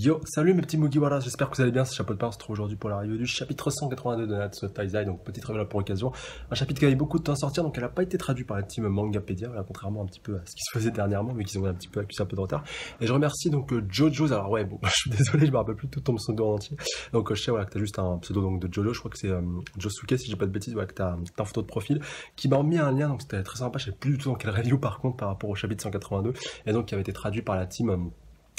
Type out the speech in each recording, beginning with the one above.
Yo, salut mes petits Mugiwara, j'espère que vous allez bien, c'est Chapeau de Pain, on se retrouve aujourd'hui pour la review du chapitre 182 de Nanatsu no Taizai, donc petite révélation pour l'occasion. Un chapitre qui a eu beaucoup de temps à sortir, donc elle n'a pas été traduite par la team Mangapédia, voilà, contrairement un petit peu à ce qui se faisait dernièrement, mais qu'ils ont un petit peu accusé un peu de retard. Et je remercie donc Jojo's, alors ouais, bon, je suis désolé, je me rappelle plus tout ton pseudo en entier. Donc je sais voilà, que t'as juste un pseudo donc, de Jojo, je crois que c'est Josuke, si j'ai pas de bêtises, voilà, que t'as une photo de profil, qui m'a mis un lien, donc c'était très sympa, je sais plus du tout dans quelle review par contre par rapport au chapitre 182, et donc qui avait été traduit par la team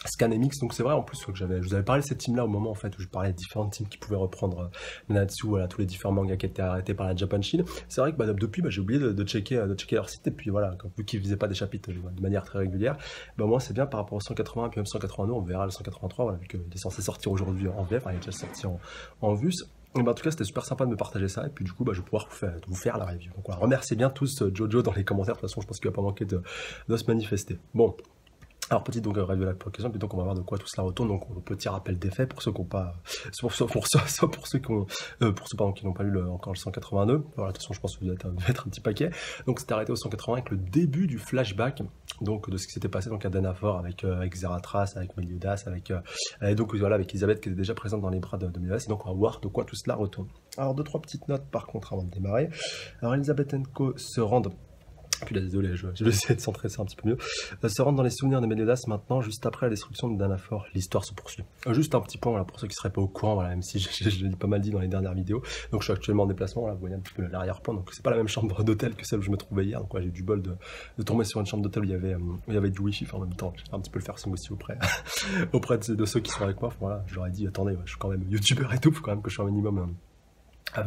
Scanemix, donc c'est vrai en plus que je vous avais parlé de cette team là au moment en fait où je parlais des différentes teams qui pouvaient reprendre Nanatsu, voilà, tous les différents mangas qui étaient arrêtés par la Japan Shin. C'est vrai que depuis j'ai oublié de checker leur site, et puis voilà, vu qu'ils faisaient pas des chapitres de manière très régulière, bah, moi c'est bien par rapport au 180 et puis même 182, on verra le 183, voilà, vu qu'il est censé sortir aujourd'hui en VF, il est déjà sorti en VUS. Et bah, en tout cas, c'était super sympa de me partager ça, et puis du coup, bah, je vais pouvoir vous faire la review. Donc voilà, remerciez bien tous Jojo dans les commentaires, de toute façon, je pense qu'il va pas manquer de se manifester. Bon. Alors petite donc review de la question, puis donc on va voir de quoi tout cela retourne. Donc un petit rappel des faits pour ceux qui n'ont pas, pour ceux qui n'ont pas lu encore le 182. Voilà, de toute façon je pense que vous êtes un petit paquet. Donc c'était arrêté au 180 avec le début du flashback, donc de ce qui s'était passé donc à Danafort avec Xaratras, avec Meliodas, et donc voilà avec Elisabeth qui était déjà présente dans les bras de Meliodas. Et donc on va voir de quoi tout cela retourne. Alors deux trois petites notes par contre avant de démarrer. Alors Elisabeth & Co se rendent. Puis là, désolé, je vais essayer de centrer ça un petit peu mieux. Se rendre dans les souvenirs de Meliodas maintenant, juste après la destruction de Danafort. L'histoire se poursuit. Juste un petit point, voilà, pour ceux qui ne seraient pas au courant, voilà, même si je l'ai pas mal dit dans les dernières vidéos. Donc je suis actuellement en déplacement, là, vous voyez un petit peu l'arrière-plan. Donc c'est pas la même chambre d'hôtel que celle où je me trouvais hier. Donc ouais, j'ai eu du bol de tomber sur une chambre d'hôtel où il y avait du wifi. Enfin, en même temps, j'ai fait un petit peu le faire aussi auprès de ceux qui sont avec moi. Enfin, voilà, je leur ai dit, attendez, je suis quand même youtubeur et tout, faut quand même que je sois un minimum.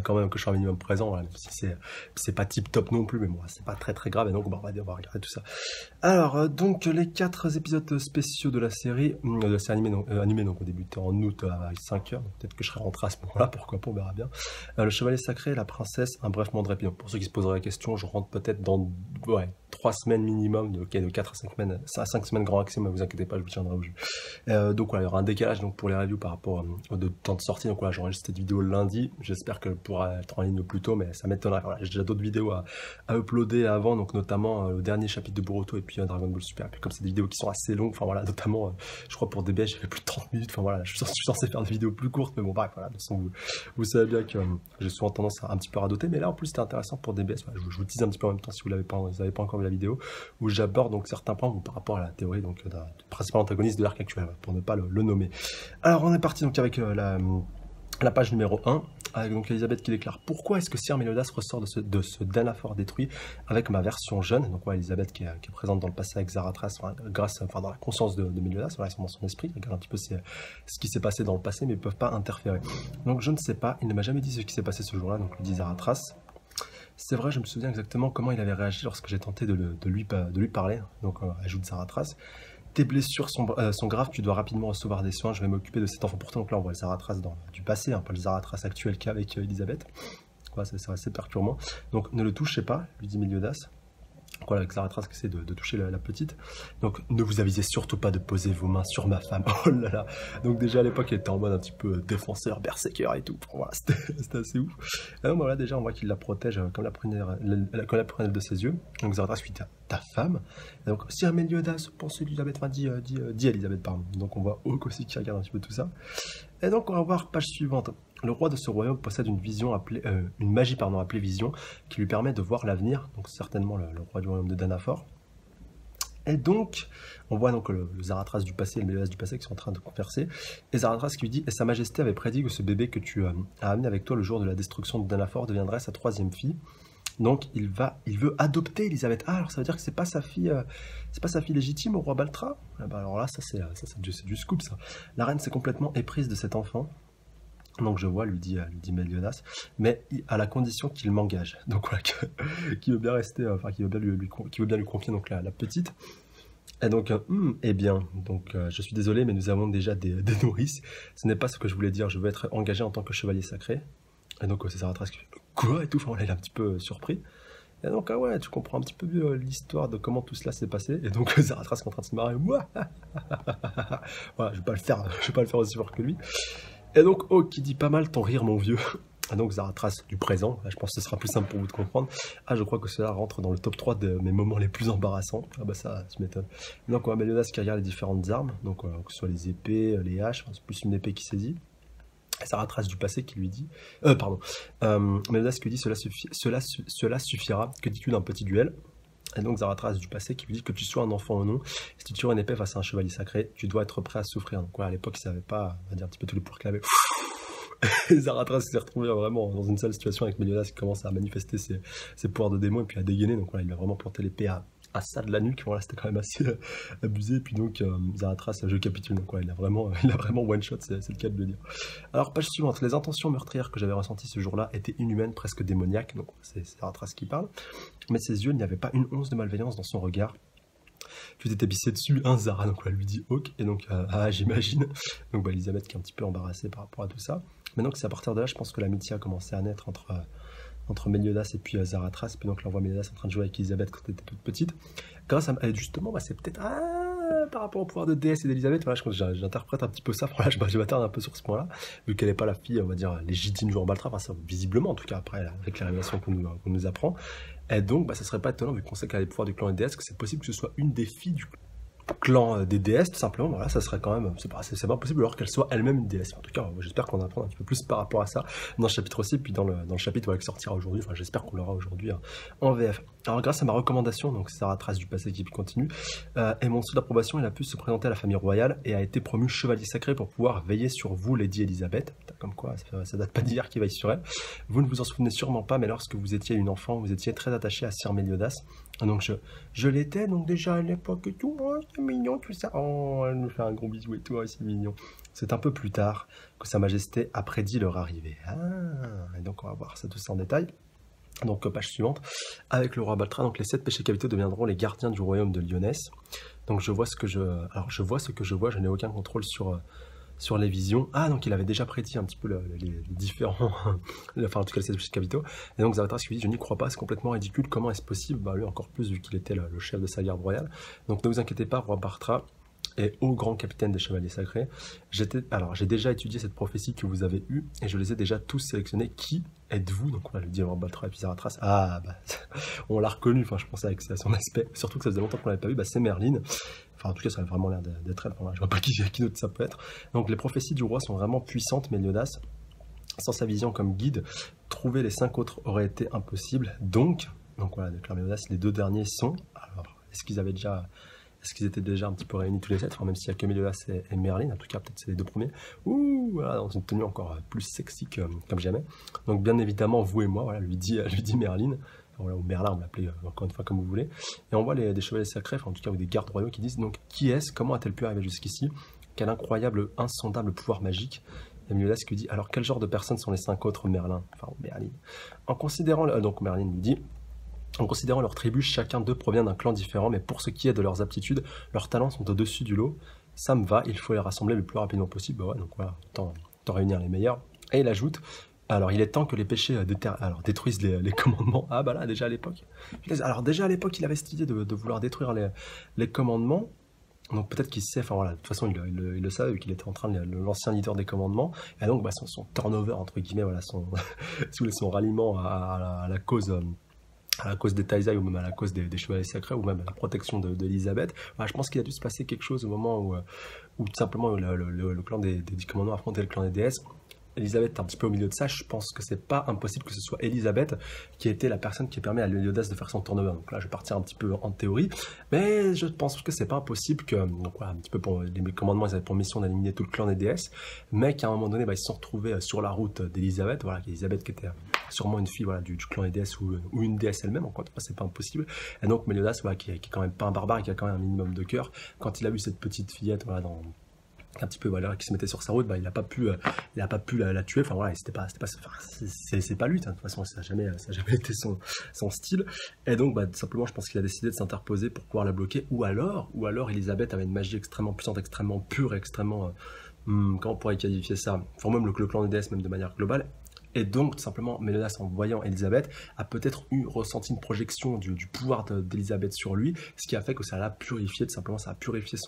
Quand même que je suis un minimum présent, voilà, même si c'est pas tip top non plus, mais bon, c'est pas très très grave, et donc on va regarder tout ça. Alors, donc les 4 épisodes spéciaux de la série, animée, donc au début en août à 5h, donc peut-être que je serai rentré à ce moment-là, pourquoi pas, on verra bien. Le Chevalier Sacré, la Princesse, un bref monde rapide. Donc, pour ceux qui se poseraient la question, je rentre peut-être dans 3 semaines minimum, de 4 à 5 semaines, 5 semaines grand maximum, ne vous inquiétez pas, je vous tiendrai au jus. Donc voilà, il y aura un décalage donc, pour les reviews par rapport au temps de sortie, donc voilà, j'enregistre cette vidéo le lundi, j'espère qu'elle pourra être en ligne plus tôt, mais ça m'étonnerait. Voilà, j'ai déjà d'autres vidéos à uploader avant, donc notamment le dernier chapitre de Boruto et puis Dragon Ball Super. Et puis comme c'est des vidéos qui sont assez longues, enfin voilà, notamment, je crois pour DBS, j'ai fait plus de 30 minutes, enfin voilà, je suis censé faire des vidéos plus courtes, mais bon, bref, voilà, de toute façon, vous savez bien que j'ai souvent tendance à un petit peu radoter, mais là en plus c'était intéressant pour DBS, voilà, je vous tease un petit peu en même temps si vous n'avez pas encore vu la vidéo, où j'aborde donc certains points par rapport à la théorie donc du principal antagoniste de l'arc actuel, pour ne pas le nommer. Alors on est parti donc avec la page numéro 1, avec donc Elisabeth qui déclare: pourquoi est-ce que Sir Meliodas ressort de ce Danafort détruit avec ma version jeune. Donc ouais, Elisabeth qui est présente dans le passé avec Zaratras, dans la conscience de Meliodas, voilà, dans son esprit, regarde un petit peu ce qui s'est passé dans le passé, mais ils ne peuvent pas interférer. Donc je ne sais pas, il ne m'a jamais dit ce qui s'est passé ce jour-là, donc lui dit Zaratras. C'est vrai, je me souviens exactement comment il avait réagi lorsque j'ai tenté de lui parler, donc ajoute Zaratras. Tes blessures sont graves, tu dois rapidement recevoir des soins, je vais m'occuper de cet enfant. Pourtant, donc là on voit le Zaratras du passé, pas le Zaratras actuel qu'avec Elisabeth. C'est assez perturbant. Donc ne le touchez pas, lui dit Meliodas. Voilà, avec Zaratras qui essaie de toucher la petite. Donc ne vous avisez surtout pas de poser vos mains sur ma femme. Oh là là. Donc déjà à l'époque elle était en mode un petit peu défenseur, berserker et tout. Voilà, c'était assez ouf. Et donc voilà, déjà on voit qu'il la protège comme la prunelle de ses yeux. Donc Zaratras lui dit ta femme. Et donc Sir Meliodas, pense Elisabeth, dit Elisabeth, pardon. Donc on voit Hawk aussi qui regarde un petit peu tout ça. Et donc on va voir page suivante. Le roi de ce royaume possède une magie appelée vision, qui lui permet de voir l'avenir, donc certainement le roi du royaume de Danafort. Et donc, on voit donc le Zaratras du passé et le Meliodas du passé qui sont en train de converser. Et Zaratras qui lui dit: et sa majesté avait prédit que ce bébé que tu as amené avec toi le jour de la destruction de Danafort deviendrait sa 3e fille. Donc il veut adopter Elisabeth. Ah, alors ça veut dire que c'est pas sa fille légitime au roi Baltra. Ah bah alors là, ça c'est du scoop ça. La reine s'est complètement éprise de cet enfant. Donc je vois, lui dit Meliodas, mais à la condition qu'il m'engage. Donc voilà, qu'il veut bien rester, qu'il veut bien lui confier donc la petite. Et donc, eh bien, donc je suis désolé, mais nous avons déjà des nourrices. Ce n'est pas ce que je voulais dire. Je veux être engagé en tant que chevalier sacré. Et donc c'est Zaratras qui fait quoi et tout. Enfin, il est un petit peu surpris. Et donc ouais, tu comprends un petit peu mieux l'histoire de comment tout cela s'est passé. Et donc Zaratras qui est en train de se marrer. Moi, voilà, je vais pas le faire aussi fort que lui. Et donc, qui dit pas mal ton rire, mon vieux. Ah, donc Zaratras du présent, là, je pense que ce sera plus simple pour vous de comprendre. Ah, je crois que cela rentre dans le top 3 de mes moments les plus embarrassants. Ah bah ça, tu m'étonnes. Donc on va Meliodas qui regarde les différentes armes, donc que ce soit les épées, les haches, enfin, c'est plus une épée qui saisit. Zaratras du passé qui lui dit... pardon. Meliodas qui lui dit cela suffira, que dis-tu d'un petit duel? Et donc Zaratras du passé qui lui dit que tu sois un enfant ou non, si tu tires une épée face à un chevalier sacré, tu dois être prêt à souffrir. Donc ouais, à l'époque, il savait pas, on va dire un petit peu tous les pouvoirs qu'il avait. Et Zaratras s'est retrouvé vraiment dans une sale situation avec Meliodas qui commence à manifester ses pouvoirs de démon et puis à dégainer. Donc voilà, il lui a vraiment planté l'épée à ça de la nuque. Voilà, c'était quand même assez abusé. Et puis donc Zaratras, je capitule. Donc voilà, il a vraiment one shot, c'est le cas de le dire. Alors page suivante, les intentions meurtrières que j'avais ressenties ce jour-là étaient inhumaines, presque démoniaques. Donc c'est Zaratras qui parle. Mais ses yeux, il n'y avait pas une once de malveillance dans son regard. Tu t'étais pissé dessus, hein, Zara, donc elle lui dit ok, et donc j'imagine. Donc bah, Elisabeth qui est un petit peu embarrassée par rapport à tout ça. Maintenant que c'est à partir de là, je pense que l'amitié a commencé à naître entre Meliodas et puis Zaratras, puis donc là on voit Meliodas en train de jouer avec Elisabeth quand elle était toute petite. Grâce à justement, bah, c'est peut-être par rapport au pouvoir de déesse et d'Elisabeth, voilà, je pense que j'interprète un petit peu ça. Voilà, je m'attarde un peu sur ce point-là, vu qu'elle n'est pas la fille, on va dire, légitime du roi Baltra, enfin, ça, visiblement en tout cas après, là, avec les révélations qu'on nous apprend. Et donc, bah, ça serait pas étonnant, vu qu'on sait qu'elle a les pouvoirs du clan des déesses, que c'est possible que ce soit une des filles du clan des déesses, tout simplement. Voilà, ça serait quand même, c'est pas possible alors qu'elle soit elle-même une déesse. En tout cas, j'espère qu'on apprend un petit peu plus par rapport à ça dans le chapitre aussi, puis dans le chapitre voilà, qui sortira aujourd'hui. Enfin, j'espère qu'on l'aura aujourd'hui en VF. Alors, grâce à ma recommandation, donc Zaratras du passé qui continue, et mon sou d'approbation, il a pu se présenter à la famille royale et a été promu chevalier sacré pour pouvoir veiller sur vous, Lady Elisabeth. Comme quoi, ça date pas d'hier qu'il veille sur elle. Vous ne vous en souvenez sûrement pas, mais lorsque vous étiez une enfant, vous étiez très attaché à Sir Meliodas. Donc je l'étais, donc déjà à l'époque et tout, oh, c'est mignon tout ça. Oh, elle me fait un gros bisou et tout, oh, c'est mignon. C'est un peu plus tard que Sa Majesté a prédit leur arrivée. Ah, et donc on va voir ça tout ça en détail. Donc page suivante, avec le roi Baltra, donc les 7 péchés capitaux deviendront les gardiens du royaume de Lyonesse. Donc je vois ce que je vois, je n'ai aucun contrôle sur les visions. Ah, donc il avait déjà prédit un petit peu les différents, enfin en tout cas les 7 péchés capitaux. Et donc Zaratras qui lui dit, je n'y crois pas, c'est complètement ridicule, comment est-ce possible? Bah lui encore plus vu qu'il était le chef de sa garde royale. Donc ne vous inquiétez pas, roi Baltra et ô grand capitaine des chevaliers sacrés. J'ai déjà étudié cette prophétie que vous avez eue et je les ai déjà tous sélectionnés. Qui êtes-vous? Donc on va le dire roi Baltra et puis Zaratras. Ah bah on l'a reconnu, enfin je pensais avec son aspect, surtout que ça faisait longtemps qu'on l'avait pas vu, bah c'est Merline. Enfin en tout cas ça a vraiment l'air d'être elle, enfin, je vois pas qui d'autre ça peut être. Donc les prophéties du roi sont vraiment puissantes, Meliodas. Sans sa vision comme guide, trouver les 5 autres aurait été impossible. Donc voilà, déclare Meliodas, les 2 derniers sont... Alors, est-ce qu'ils étaient déjà un petit peu réunis tous les 7, enfin, même s'il n'y a que Meliodas et Merlin, en tout cas peut-être c'est les 2 premiers, ouh, voilà, dans une tenue encore plus sexy comme jamais. Donc bien évidemment, vous et moi, voilà, lui dit Merlin, voilà, ou Merlin, on l'appelait encore une fois comme vous voulez, et on voit des chevaliers sacrés, enfin en tout cas ou des gardes royaux qui disent, donc qui est-ce, comment a-t-elle pu arriver jusqu'ici, quel incroyable, insondable pouvoir magique. Et Meliodas qui dit, alors quel genre de personnes sont les 5 autres Merlin, enfin Merlin. En considérant, donc Merlin lui dit, en considérant leurs tribus, chacun d'eux provient d'un clan différent, mais pour ce qui est de leurs aptitudes, leurs talents sont au-dessus du lot. Ça me va, il faut les rassembler le plus rapidement possible. Bah ouais, donc voilà, autant réunir les meilleurs. Et il ajoute, alors il est temps que les péchés détruisent les commandements. Ah bah là, déjà à l'époque. Alors déjà à l'époque, il avait cette idée de vouloir détruire les commandements. Donc peut-être qu'il sait, enfin voilà, de toute façon il le savait vu qu'il était en train de l'ancien leader des commandements, et donc bah, son turnover entre guillemets, voilà, son ralliement à la cause des Taizai ou même à la cause des chevaliers sacrés ou même à la protection d'Elisabeth. Voilà, je pense qu'il a dû se passer quelque chose au moment où tout simplement le clan des 10 commandants affrontait le clan des déesses. Elisabeth est un petit peu au milieu de ça, je pense que c'est pas impossible que ce soit Elisabeth qui a été la personne qui permet à Meliodas de faire son turnover. Donc là, je vais partir un petit peu en théorie, mais je pense que c'est pas impossible que, donc voilà, un petit peu pour les commandements, ils avaient pour mission d'éliminer tout le clan des déesses, mais qu'à un moment donné, bah, ils se sont retrouvés sur la route d'Elisabeth, voilà, Elisabeth qui était sûrement une fille, voilà, du clan des déesses ou une déesse elle-même, en quoi c'est pas impossible. Et donc Meliodas, voilà, qui est quand même pas un barbare, qui a quand même un minimum de cœur, quand il a vu cette petite fillette, voilà, un petit peu voilà, qui se mettait sur sa route, bah, il a pas pu la tuer, enfin voilà, c'est pas lui, de toute façon ça a jamais été son style, et donc bah, simplement je pense qu'il a décidé de s'interposer pour pouvoir la bloquer, ou alors Elisabeth avait une magie extrêmement puissante, extrêmement pure, extrêmement comment on pourrait qualifier ça, enfin même le clan des déesses même de manière globale, Et donc, tout simplement, Méliodas, en voyant Elisabeth, a peut-être ressenti une projection du pouvoir d'Elisabeth sur lui, ce qui a fait que ça l'a purifié, tout simplement, ça a purifié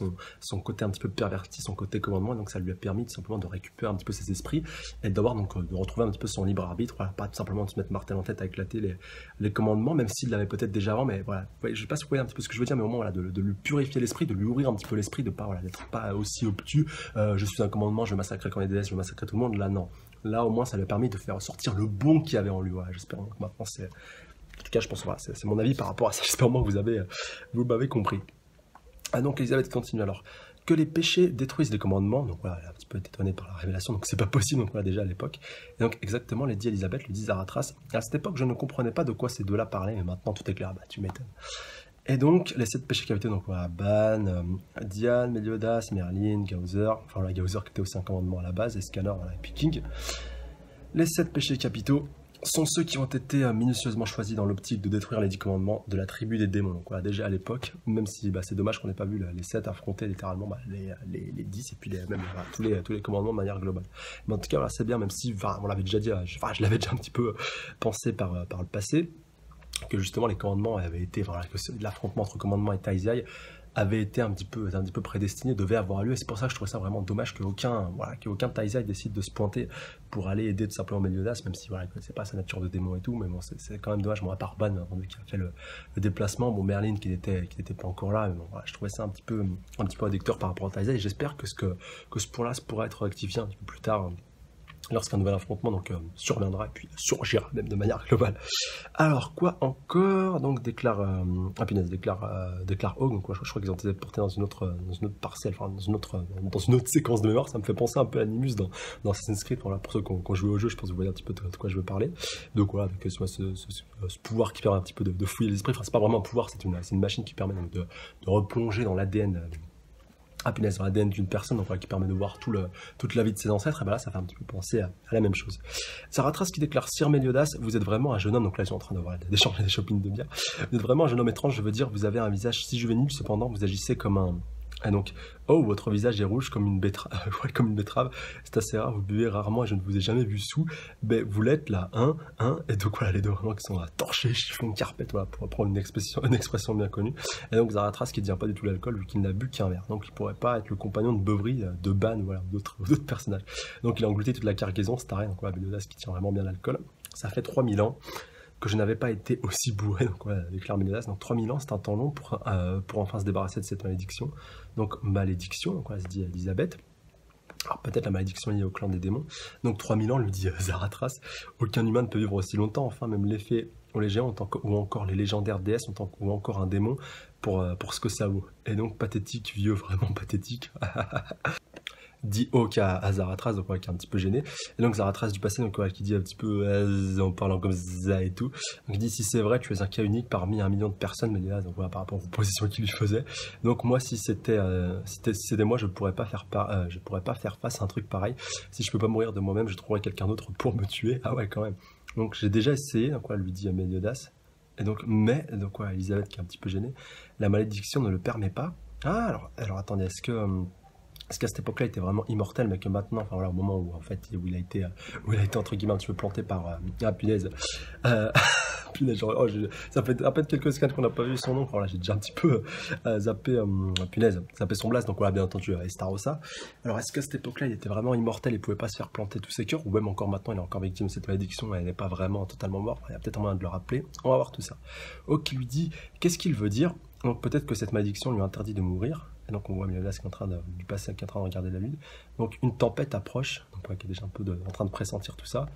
son côté un petit peu perverti, son côté commandement, et donc ça lui a permis tout simplement de récupérer un petit peu ses esprits, et d'avoir donc, de retrouver un petit peu son libre arbitre, voilà, pas tout simplement de se mettre martel en tête à éclater les commandements, même s'il l'avait peut-être déjà avant, mais voilà, je sais pas si vous voyez un petit peu ce que je veux dire, mais au moins, voilà, de lui purifier l'esprit, de lui ouvrir un petit peu l'esprit, de pas, voilà, d'être pas aussi obtus, je suis un commandement, je vais massacrer quand les déesses, je vais massacrer tout le monde, là, non. Là, au moins, ça lui a permis de faire sortir le bon qu'il y avait en lui. Voilà, j'espère que maintenant, c'est. En tout cas, je pense, voilà, c'est mon avis par rapport à ça. J'espère que vous m'avez compris. Ah, donc, Elisabeth continue alors. Que les péchés détruisent les commandements. Donc, voilà, elle a un petit peu été étonnée par la révélation. Donc, c'est pas possible. Donc, voilà, déjà à l'époque. Et donc, exactement, les dit Elisabeth, le dit Zaratras. À cette époque, je ne comprenais pas de quoi ces deux-là parlaient. Mais maintenant, tout est clair. Bah, tu m'étonnes. Et donc, les 7 péchés capitaux, donc voilà, Ban, Diane, Méliodas, Merlin, Gaozer, enfin voilà, Gaozer qui était aussi un commandement à la base, Escanor, voilà, et puis King. Les 7 péchés capitaux sont ceux qui ont été minutieusement choisis dans l'optique de détruire les 10 commandements de la tribu des démons. Donc voilà, déjà à l'époque, même si c'est dommage qu'on n'ait pas vu les 7 affronter littéralement les 10 et puis même voilà, tous les commandements de manière globale. Mais en tout cas, voilà, c'est bien, même si on l'avait déjà dit, je l'avais déjà un petit peu pensé par le passé, que justement les commandements avaient été, voilà, que l'affrontement entre commandements et Taizai avait été un petit peu prédestiné, devait avoir lieu, et c'est pour ça que je trouvais ça vraiment dommage qu'aucun Taizai décide de se pointer pour aller aider tout simplement Meliodas, même si voilà, c'est pas sa nature de démon et tout, mais bon, c'est quand même dommage, à part Ban, qui a fait le déplacement, bon, Merlin qui n'était pas encore là, mais bon, voilà, je trouvais ça un petit peu addicteur par rapport à Taizai, et j'espère que ce point-là pourra être rectifié un petit peu plus tard, lorsqu'un nouvel affrontement surviendra et puis surgira même de manière globale. Alors quoi encore, donc déclare Hog, donc je crois qu'ils ont été portés dans une autre parcelle, enfin dans une autre séquence de mémoire. Ça me fait penser un peu à Animus dans Assassin's Creed. Voilà, pour ceux qui ont joué au jeu, je pense que vous voyez un petit peu de quoi je veux parler. Donc voilà, avec ce pouvoir qui permet un petit peu de fouiller l'esprit. Enfin, c'est pas vraiment un pouvoir, c'est une machine qui permet donc de replonger dans l'ADN. Dans l'ADN d'une personne, donc voilà, qui permet de voir toute la vie de ses ancêtres, et ben là ça fait un petit peu penser à la même chose. Zaratras qui déclare: Sire Méliodas, vous êtes vraiment un jeune homme, donc là ils sont en train d'échanger des shoppings de bière. Vous êtes vraiment un jeune homme étrange, je veux dire, vous avez un visage si juvénile, cependant vous agissez comme un. Ah donc, oh, votre visage est rouge comme une betterave, comme une betterave, c'est assez rare, vous buvez rarement et je ne vous ai jamais vu sous, ben vous l'êtes là, et donc voilà, les deux vraiment qui sont là, torchés, chiffon, carpette, voilà, pour reprendre une expression bien connue, et donc Zaratras qui ne tient pas du tout l'alcool vu qu'il n'a bu qu'un verre, donc il pourrait pas être le compagnon de beuverie de Ban, voilà, d'autres personnages, donc il a englouti toute la cargaison, c'est pareil, donc voilà, Méliodas qui tient vraiment bien l'alcool, ça fait 3000 ans, que je n'avais pas été aussi bourré, donc voilà, déclare Méliodas. Donc 3000 ans, c'est un temps long pour enfin se débarrasser de cette malédiction. Donc malédiction, donc voilà, se dit Elisabeth. Alors peut-être la malédiction liée au clan des démons. Donc 3000 ans, lui dit Zaratras. Aucun humain ne peut vivre aussi longtemps. Enfin, même les fées ou les géants ou encore les légendaires déesses ou encore un démon pour ce que ça vaut. Et donc pathétique, vieux, vraiment pathétique. Dit Hawk à Zaratras, donc ouais, qui est un petit peu gêné. Et donc Zaratras du passé, donc ouais, qui dit un petit peu en parlant comme ça et tout. Donc il dit: si c'est vrai, tu es un cas unique parmi 1 million de personnes, mais là, donc voilà, par rapport aux propositions qu'il lui faisait. Donc moi, si c'était moi, je pourrais pas faire face à un truc pareil. Si je peux pas mourir de moi-même, je trouverai quelqu'un d'autre pour me tuer. Ah ouais, quand même. Donc j'ai déjà essayé, donc ouais, lui dit Méliodas. Et donc, donc ouais, Elisabeth qui est un petit peu gênée, la malédiction ne le permet pas. Ah, alors attendez, est-ce qu'à cette époque-là, il était vraiment immortel, mais que maintenant, enfin voilà, au moment où en fait, où il a été entre guillemets un petit peu planté par punaise, punaise, genre, ça fait à peine quelques scans qu'on n'a pas vu son nom. Voilà, j'ai déjà un petit peu zappé son blast. Donc voilà, bien entendu, Estarossa. Alors, est-ce qu'à cette époque-là, il était vraiment immortel et pouvait pas se faire planter tous ses cœurs, ou même encore maintenant, il est encore victime de cette malédiction et il n'est pas vraiment totalement mort. Il y a peut-être un moyen de le rappeler. On va voir tout ça. Ok, lui dit, qu'est-ce qu'il veut dire? Donc peut-être que cette malédiction lui interdit de mourir. Et donc on voit Méliodas qui est en train de regarder la lune. Donc une tempête approche, donc ouais, qui est déjà un peu en train de pressentir tout ça.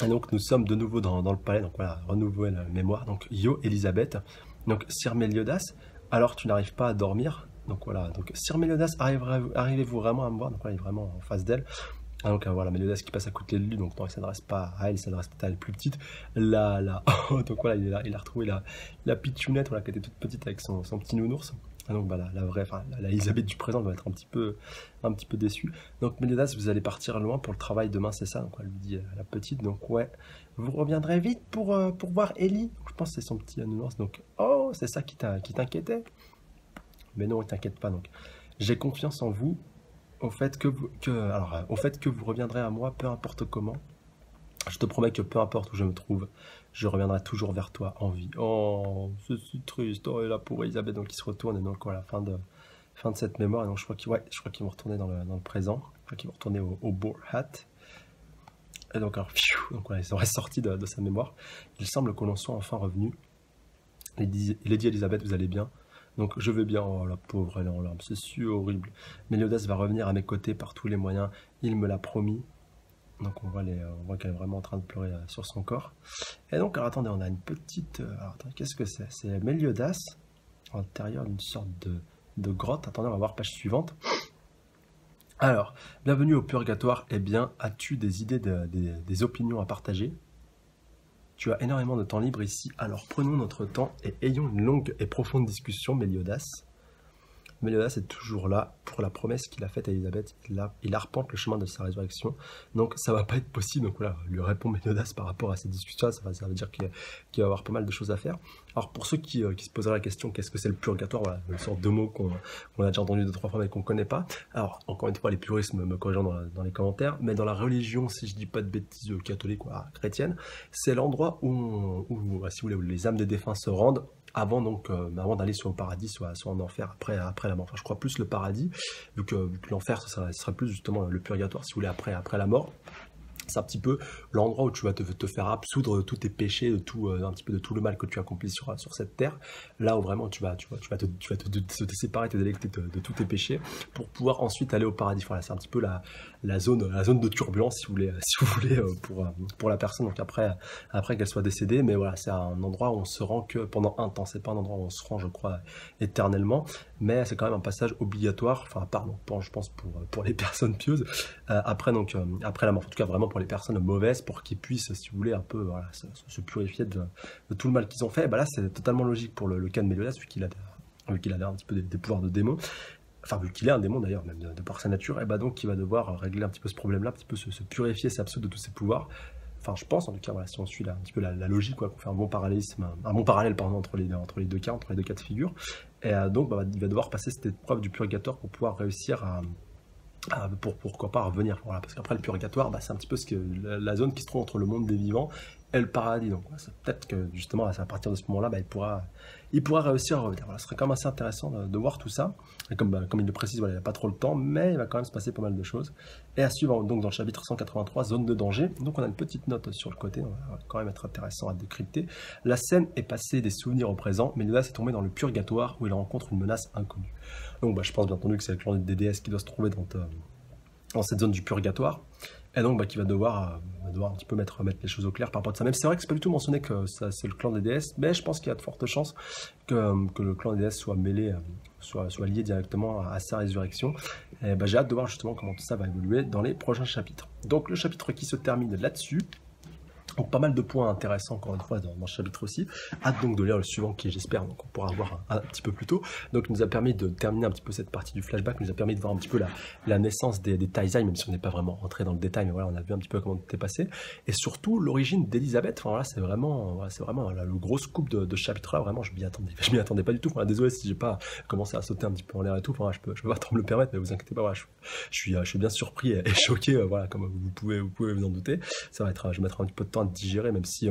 Et donc nous sommes de nouveau dans le palais, donc voilà, renouveler la mémoire. Donc Yo, Elisabeth, donc Sir Méliodas, alors tu n'arrives pas à dormir. Donc voilà, donc Sir Méliodas, arrivez-vous vraiment à me voir? Donc voilà, il est vraiment en face d'elle. Ah, donc voilà, Méliodas qui passe à côté de lui, donc non, il s'adresse pas à elle, il s'adresse peut-être à elle plus petite. Donc voilà, il a retrouvé la pitchounette, voilà, qui était toute petite avec son petit nounours. Ah, donc bah, la vraie, enfin la Elisabeth du présent doit être un petit peu déçue. Donc Méliodas, vous allez partir loin pour le travail demain, c'est ça? Donc elle lui dit à la petite, donc ouais, vous reviendrez vite pour voir Ellie. Je pense que c'est son petit nounours. Donc oh, c'est ça qui t'inquiétait? Mais non, il t'inquiète pas. Donc j'ai confiance en vous. Au fait que vous reviendrez à moi, peu importe comment. Je te promets que peu importe où je me trouve, je reviendrai toujours vers toi en vie. Oh, c'est si triste. Oh, et là pour Elisabeth, donc il se retourne, et donc à la fin de cette mémoire, et donc je crois qu'ils vont retourner dans le présent, enfin qu'ils vont retourner au Boar Hat. Et donc, alors, donc voilà, ils sont ressortis de sa mémoire. Il semble que l'on soit enfin revenu. Lady Elisabeth, vous allez bien? Donc je vais bien, oh la pauvre, elle est en larmes, c'est si horrible. Méliodas va revenir à mes côtés par tous les moyens, il me l'a promis. Donc on voit qu'elle est vraiment en train de pleurer sur son corps. Et donc, alors attendez, on a une petite... alors attendez, qu'est-ce que c'est? C'est Méliodas, à l'intérieur d'une sorte de grotte. Attendez, on va voir page suivante. Alors, bienvenue au purgatoire. Eh bien, as-tu des idées, des opinions à partager? Tu as énormément de temps libre ici, alors prenons notre temps et ayons une longue et profonde discussion, Méliodas. Méliodas est toujours là pour la promesse qu'il a faite à Elisabeth. Il arpente le chemin de sa résurrection. Donc ça va pas être possible. Donc voilà, lui répond Méliodas par rapport à cette discussion. Ça veut dire qu'il va avoir pas mal de choses à faire. Alors pour ceux qui se poseraient la question, qu'est-ce que c'est le purgatoire? Voilà, une sorte de mot qu'on a déjà entendu 2-3 fois mais qu'on connaît pas. Alors encore une fois, les puristes me corrigeront dans les commentaires. Mais dans la religion, si je dis pas de bêtises, catholique ou chrétienne, c'est l'endroit où, si vous voulez, où les âmes des défunts se rendent avant d'aller soit au paradis, soit en enfer après la mort. Enfin, je crois plus le paradis, vu que l'enfer, ce serait plus justement le purgatoire, si vous voulez, après la mort. C'est un petit peu l'endroit où tu vas te faire absoudre de tous tes péchés, un petit peu de tout le mal que tu accomplis sur cette terre. Là où vraiment tu vas te séparer, te délecter de tous tes péchés pour pouvoir ensuite aller au paradis. Voilà, c'est un petit peu la zone de turbulence, si vous voulez, pour la personne. Donc après qu'elle soit décédée, mais voilà, c'est un endroit où on se rend que pendant un temps. C'est pas un endroit où on se rend, je crois, éternellement, mais c'est quand même un passage obligatoire. Enfin, pardon, je pense pour les personnes pieuses après la mort. En tout cas, vraiment pour les personnes mauvaises, pour qu'ils puissent, si vous voulez, un peu se purifier de tout le mal qu'ils ont fait. Et bah là, c'est totalement logique pour le cas de Méliodas, vu qu'il a un petit peu des pouvoirs de démon. Enfin, vu qu'il est un démon d'ailleurs, même de par sa nature, et bah donc il va devoir régler un petit peu ce problème-là, un petit peu se purifier, s'absoudre de tous ses pouvoirs. Enfin, je pense, en tout cas, voilà, si on suit un petit peu la logique, quoi, qu'on fait un bon parallèle pardon, entre les deux cas de figure. Et donc, il va devoir passer cette épreuve du purgatoire pour pouvoir réussir pourquoi pas revenir. Voilà, parce qu'après le purgatoire, c'est un petit peu la zone qui se trouve entre le monde des vivants et le paradis. Donc peut-être que justement à partir de ce moment-là, il pourra réussir à revenir. Voilà, ce serait quand même assez intéressant de voir tout ça. Et comme il le précise, voilà, il n'a pas trop le temps, mais il va quand même se passer pas mal de choses. Et à suivre donc dans le chapitre 183, zone de danger. Donc on a une petite note sur le côté, on va quand même être intéressant à décrypter. La scène est passée des souvenirs au présent, mais Méliodas est tombé dans le purgatoire où il rencontre une menace inconnue. Donc je pense bien entendu que c'est le clan des déesses qui doit se trouver dans cette zone du purgatoire. Et donc qui va devoir un petit peu mettre les choses au clair par rapport à ça. Même c'est vrai que c'est pas du tout mentionné que c'est le clan des déesses, mais je pense qu'il y a de fortes chances que le clan des déesses soit mêlé, soit lié directement à sa résurrection. Et j'ai hâte de voir justement comment tout ça va évoluer dans les prochains chapitres. Donc le chapitre qui se termine là-dessus. Donc pas mal de points intéressants encore une fois dans ce chapitre aussi. Hâte donc de lire le suivant qui j'espère on pourra voir un petit peu plus tôt. Donc il nous a permis de terminer un petit peu cette partie du flashback, nous a permis de voir un petit peu la naissance des Taizai, même si on n'est pas vraiment rentré dans le détail, mais voilà, on a vu un petit peu comment tout est passé. Et surtout l'origine d'Elisabeth, enfin voilà, c'est vraiment le gros scoop de ce chapitre là, vraiment je m'y attendais pas du tout. Enfin, désolé si j'ai pas commencé à sauter un petit peu en l'air et tout, enfin, je peux pas trop me le permettre, mais vous inquiétez pas, voilà, je suis bien surpris et choqué, voilà, comme vous pouvez vous en douter. Je vais mettre un petit peu de temps à digérer, même si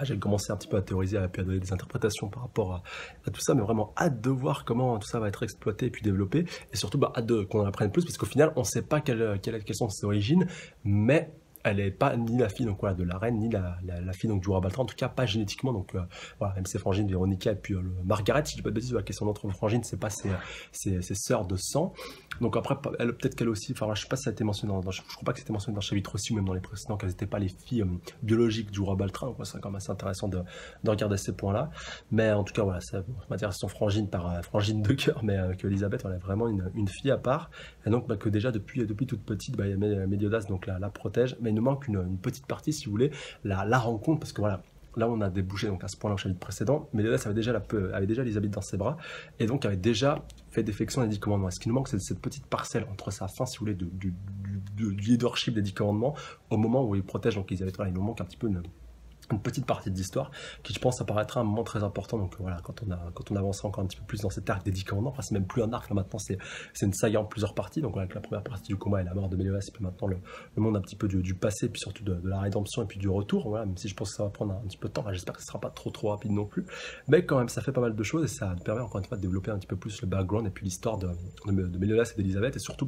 j'ai commencé un petit peu à théoriser et puis à donner des interprétations par rapport à tout ça, mais vraiment hâte de voir comment tout ça va être exploité et puis développé, et surtout hâte qu'on en apprenne plus, parce qu'au final on ne sait pas quelles sont ses origines, mais elle n'est pas ni la fille donc, voilà, de la reine, ni la fille donc, du roi Baltran, en tout cas pas génétiquement. Donc voilà, même ses frangines, Véronica et puis Margaret, si je dis pas de bêtises, la question d'entre frangines, c'est pas ses sœurs de sang. Donc après, peut-être qu'elle aussi, enfin je sais pas si ça a été mentionné je crois pas que c'était mentionné dans le chapitre aussi, ou même dans les précédents, qu'elles n'étaient pas les filles biologiques du roi Baltran. Donc c'est quand même assez intéressant de regarder ces points-là. Mais en tout cas, voilà, ça m'intéresse son frangine par frangine de cœur, mais qu'Elisabeth, elle est vraiment une fille à part. Et donc que déjà depuis toute petite, Méliodas donc la protège, mais il nous manque une petite partie, si vous voulez, la rencontre, parce que voilà, là on a débouché donc à ce point-là au chapitre précédent, Méliodas avait déjà Elisabeth dans ses bras, et donc avait déjà fait défection des 10 commandements. Et ce qui nous manque, c'est cette petite parcelle entre sa fin, si vous voulez, du leadership des 10 commandements, au moment où il protège donc Elisabeth. Voilà, il nous manque un petit peu une petite partie de l'histoire qui, je pense, apparaîtra à un moment très important. Donc voilà, quand on avancera encore un petit peu plus dans cet arc des 10 commandants, enfin c'est même plus un arc là maintenant, c'est une saga en plusieurs parties. Donc avec la première partie du combat et la mort de Méléas, et puis maintenant le monde un petit peu du passé, puis surtout de la rédemption et puis du retour. Voilà, même si je pense que ça va prendre un petit peu de temps. Enfin, j'espère que ce sera pas trop rapide non plus, mais quand même ça fait pas mal de choses et ça permet encore une fois de développer un petit peu plus le background et puis l'histoire de Méléas et d'Elisabeth, et surtout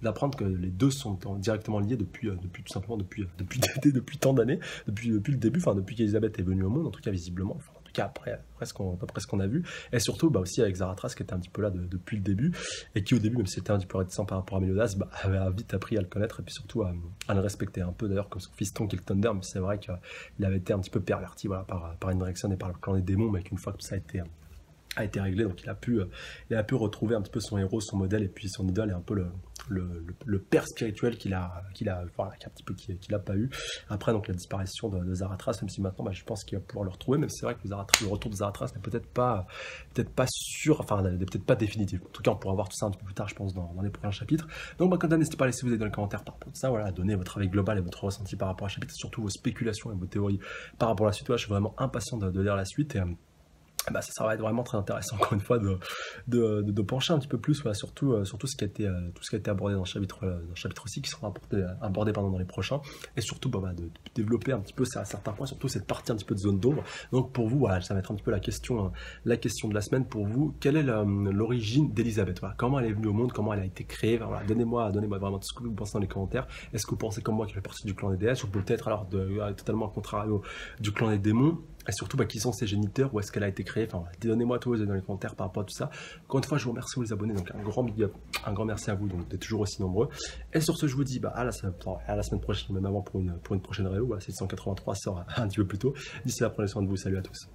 d'apprendre que les deux sont directement liés depuis tout simplement depuis tant d'années, depuis le début, enfin depuis qu'Elisabeth est venue au monde, en tout cas visiblement, enfin, en tout cas après ce qu'on a vu, et surtout aussi avec Zaratras qui était un petit peu là depuis le début, et qui au début, même si c'était un petit peu réticent par rapport à Méléas, avait vite appris à le connaître, et puis surtout à le respecter, un peu d'ailleurs comme son fiston qui est le Thunder, mais c'est vrai qu'il avait été un petit peu perverti voilà, par une direction et par le clan des démons, mais qu'une fois que tout ça a été réglé, donc il a pu retrouver un petit peu son héros, son modèle, et puis son idole, et un peu le père spirituel qu'il a pas eu après donc la disparition de Zaratras, même si maintenant je pense qu'il va pouvoir le retrouver, même si c'est vrai que le retour de Zaratras n'est peut-être pas sûr, enfin n'est peut-être pas définitif. En tout cas on pourra voir tout ça un petit peu plus tard, je pense, dans les prochains chapitres. Donc comme d'hab, n'hésitez pas à laisser vous aider dans les commentaires par rapport à ça, voilà, à donner votre avis global et votre ressenti par rapport à chapitre, surtout vos spéculations et vos théories par rapport à la suite. Voilà, je suis vraiment impatient de lire la suite, et ça va être vraiment très intéressant encore une fois de pencher un petit peu plus voilà, sur tout ce qui a été abordé dans le chapitre aussi, qui sera abordé dans les prochains, et surtout de développer un petit peu à certains points, surtout cette partie un petit peu de zone d'ombre. Donc pour vous, voilà, ça va être un petit peu la question de la semaine pour vous. Quelle est l'origine d'Elisabeth, voilà, comment elle est venue au monde, comment elle a été créée, voilà, donnez-moi vraiment tout ce que vous pensez dans les commentaires. Est-ce que vous pensez comme moi qu'elle fait partie du clan des déesses, ou peut-être alors totalement au contraire du clan des démons? Et surtout, qui sont ses géniteurs, où est-ce qu'elle a été créée? Enfin, donnez-moi tous vos avis dans les commentaires par rapport à tout ça. Encore une fois, je vous remercie vous les abonnés, donc un grand big up, un grand merci à vous, donc d'être toujours aussi nombreux. Et sur ce, je vous dis à la semaine prochaine, même avant pour une prochaine réo. Voilà, 783 sort un petit peu plus tôt. D'ici là, prenez soin de vous, salut à tous.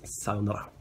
Sayonara.